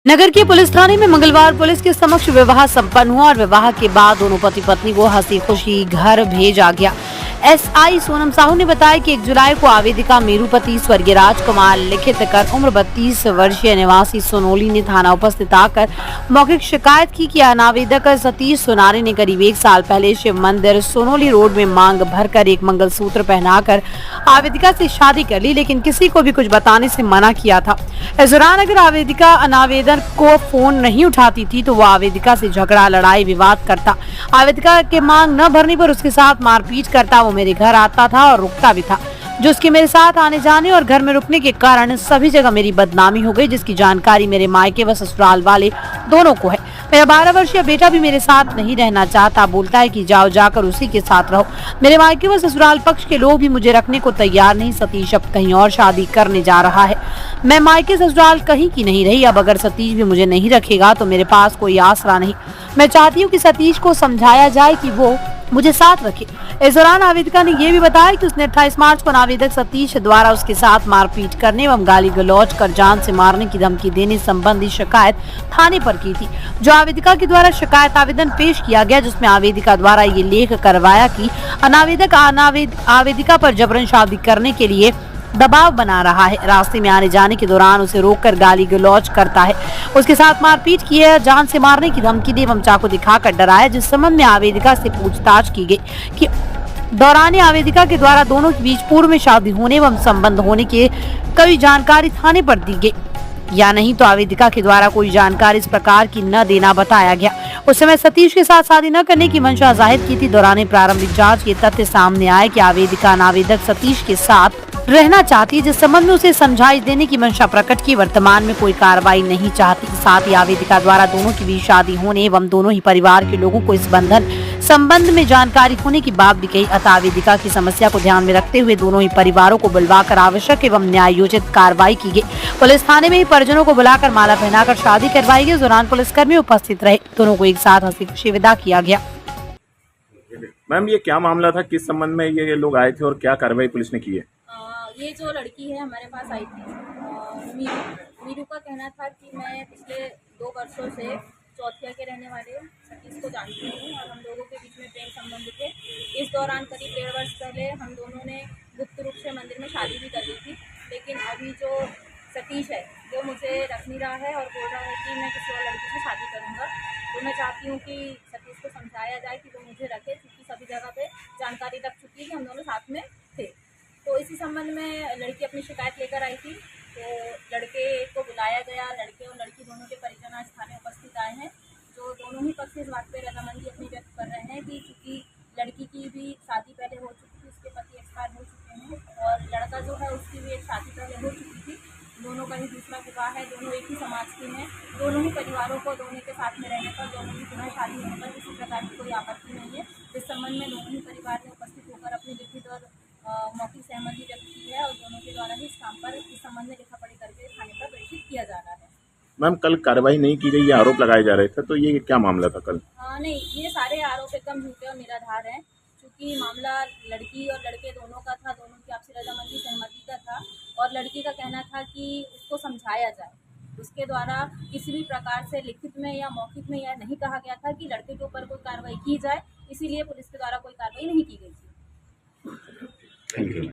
नगर के पुलिस थाने में मंगलवार पुलिस के समक्ष विवाह संपन्न हुआ और विवाह के बाद दोनों पति पत्नी को हंसी खुशी घर भेजा गया। एसआई सोनम साहू ने बताया कि 1 जुलाई को आवेदिका मेरुपति स्वर्गीय राजकुमार लिखित कर उम्र 32 वर्षीय निवासी सोनोली ने थाना उपस्थित आकर मौखिक शिकायत की कि अनावेदक सतीश सोनारी ने करीब 1 साल पहले शिव मंदिर सोनोली रोड में मांग भरकर एक मंगलसूत्र पहनाकर आवेदिका से शादी कर ली, लेकिन किसी को भी कुछ बताने से मना किया था। इस दौरान अगर आवेदिका अनावेदक को फोन नहीं उठाती थी तो वो आवेदिका से झगड़ा लड़ाई विवाद करता। आवेदिका के मांग न भरने पर उसके साथ मारपीट करता। वो मेरे घर आता था और रुकता भी था, जो उसके मेरे साथ आने जाने और घर में रुकने के कारण सभी जगह मेरी बदनामी हो गई, जिसकी जानकारी मेरे मायके व ससुराल वाले दोनों को है। मेरा 12 वर्षीय बेटा भी मेरे साथ नहीं रहना चाहता, बोलता है कि जाओ जाकर उसी के साथ रहो। मेरे मायके व ससुराल पक्ष के लोग भी मुझे रखने को तैयार नहीं। सतीश अब कहीं और शादी करने जा रहा है। मैं मायके ससुराल कहीं की नहीं रही। अब अगर सतीश भी मुझे नहीं रखेगा तो मेरे पास कोई आसरा नहीं। मैं चाहती हूँ कि सतीश को समझाया जाए कि वो मुझे साथ रखे। इस दौरान आवेदिका ने यह भी बताया कि उसने 28 मार्च को आवेदक सतीश द्वारा उसके साथ मारपीट करने एवं गाली गलौज कर जान से मारने की धमकी देने संबंधी शिकायत थाने पर की थी। जो आवेदिका के द्वारा शिकायत आवेदन पेश किया गया, जिसमें आवेदिका द्वारा ये लेख करवाया कि अनावेदक आवेदिका पर जबरन शादी करने के लिए दबाव बना रहा है। रास्ते में आने जाने के दौरान उसे रोककर गाली गलौज करता है, उसके साथ मारपीट की है, जान से मारने की धमकी दी एवं चाकू दिखाकर डराया। जिस संबंध में आवेदिका से पूछताछ की गई कि दौरान आवेदिका के द्वारा दोनों के बीच पूर्व में शादी होने एवं संबंध होने की कई जानकारी थाने पर दी गई या नहीं, तो आवेदिका के द्वारा कोई जानकारी इस प्रकार की न देना बताया गया। उस समय सतीश के साथ शादी न करने की मंशा जाहिर की थी। दौरान प्रारंभिक जांच के तथ्य सामने आए कि आवेदिका अनावेदक सतीश के साथ रहना चाहती है, जिस संबंध में उसे समझाइश देने की मंशा प्रकट की। वर्तमान में कोई कार्रवाई नहीं चाहती। साथ ही आवेदिका द्वारा दोनों की बीच शादी होने एवं दोनों ही परिवार के लोगों को इस संबंध में जानकारी होने की बात भी कही। अतः आवेदिका की समस्या को ध्यान में रखते हुए दोनों ही परिवारों को बुलवाकर आवश्यक एवं न्यायोचित कार्रवाई की गई। पुलिस थाने में ही परिजनों को बुलाकर माला पहनाकर शादी करवाई गई। इस दौरान पुलिसकर्मी उपस्थित रहे। दोनों को एक साथ हंसी खुशी विदा किया गया। मैम, ये क्या मामला था? किस संबंध में ये लोग आए थे और क्या कार्रवाई पुलिस ने की है? ये जो लड़की है हमारे पास आई थी, मीरू का कहना था कि मैं पिछले 2 वर्षों से चौथिया के रहने वाले सतीश को जानती हूँ और हम लोगों के बीच में प्रेम संबंध थे। इस दौरान करीब 1.5 वर्ष पहले हम दोनों ने गुप्त रूप से मंदिर में शादी भी कर ली थी, लेकिन अभी जो सतीश है वो मुझे रख नहीं रहा है और बोल रहा है कि मैं किसी और लड़की से शादी करूँगा। तो मैं चाहती हूँ कि सतीश को समझाया जाए कि वो मुझे रखे, क्योंकि सभी जगह पे जानकारी लग चुकी है कि हम दोनों साथ में थे। तो इसी संबंध में लड़की अपनी शिकायत लेकर आई थी, तो लड़के को बुलाया गया। लड़के और लड़की दोनों के परिजन आज थाने उपस्थित आए हैं, जो दोनों ही पक्ष इस बात पर रजामंदी अपनी व्यक्त कर रहे हैं कि चूँकि लड़की की भी शादी पहले हो चुकी थी, उसके पति एक्सपायर हो चुके हैं और लड़का जो है उसकी भी एक शादी पहले हो चुकी थी। दोनों का ही दूसरा विवाह है, दोनों एक ही समाज के हैं। दोनों ही परिवारों को दोनों के साथ में रहने पर, दोनों की पुनः शादी होने पर किसी प्रकार की कोई आपत्ति नहीं है। इस संबंध में दोनों ही परिवार ने उपस्थित होकर अपनी लिखित और मौखिक सहमति व्यक्त की है और दोनों के द्वारा ही इस काम पर इस संबंध में लिखा पढ़ी करके थाने पर प्रेषित किया जा रहा है। मैम, कल कार्रवाई नहीं की गई, ये आरोप लगाए जा रहे थे, तो ये क्या मामला था कल? नहीं, ये सारे आरोप एकदम झूठे और निराधार हैं, क्योंकि मामला लड़की और लड़के दोनों का था, दोनों की आपसी रजामंदी सहमति का था और लड़की का कहना था कि उसको समझाया जाए। उसके द्वारा किसी भी प्रकार से लिखित में या मौखिक में यह नहीं कहा गया था कि लड़के के ऊपर कोई कार्रवाई की जाए, इसीलिए पुलिस के द्वारा कोई कार्रवाई नहीं की गई थी। Thank you.